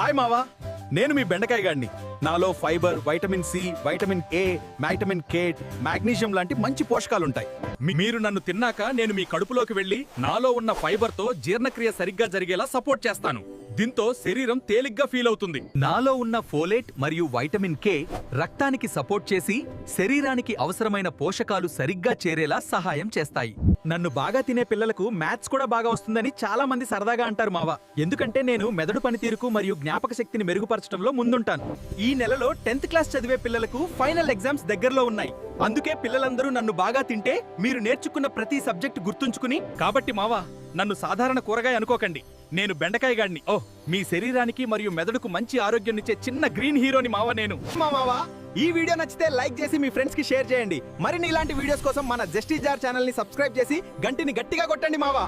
Hi మావా, నేను మీ బెండకాయ గాడిని. నాలో fibre, vitamin C, vitamin A, vitamin K, magnesium లాంటి మంచి పోషకాలుంటాయి. మీరు నన్ను తిన్నాక నేను మీ కడుపులోకి వెళ్లి నాలో ఉన్న ఫైబర్తో జీర్ణక్రియ సరిగ్గా జరిగేలా సపోర్ట్ చేస్తాను. దీంతో శరీరం తేలిగ్గా ఫీల్ అవుతుంది. నాలో ఉన్న ఫోలేట్ మరియు వైటమిన్ కే రక్తానికి సపోర్ట్ చేసి శరీరానికి అవసరమైన పోషకాలు సరిగ్గా చేరేలా సహాయం చేస్తాయి. నన్ను బాగా తినే పిల్లలకు మ్యాథ్స్ కూడా బాగా వస్తుందని చాలా మంది సరదాగా అంటారు మావా. ఎందుకంటే నేను మెదడు పనితీరుకు మరియు జ్ఞాపక శక్తిని మెరుగుపరచడంలో ముందుంటాను. ఈ నెలలో 10th క్లాస్ చదివే పిల్లలకు ఫైనల్ ఎగ్జామ్స్ దగ్గరలో ఉన్నాయి. అందుకే పిల్లలందరూ నన్ను బాగా తింటే మీరు నేర్చుకున్న ప్రతి సబ్జెక్ట్ గుర్తుంచుకుని. కాబట్టి మావా, నన్ను సాధారణ కూరగాయ అనుకోకండి. నేను బెండకాయ గాడిని. ఓహ్, మీ శరీరానికి మరియు మెదడుకు మంచి ఆరోగ్యాన్నిచ్చే చిన్న గ్రీన్ హీరోని మావా నేను. మావా, ఈ వీడియో నచ్చితే లైక్ చేసి మీ ఫ్రెండ్స్ కి షేర్ చేయండి. మరిన్ని ఇలాంటి వీడియోస్ కోసం మన జస్టిస్ జార్ ఛానల్ ని సబ్స్క్రైబ్ చేసి గంటిని గట్టిగా కొట్టండి మావా.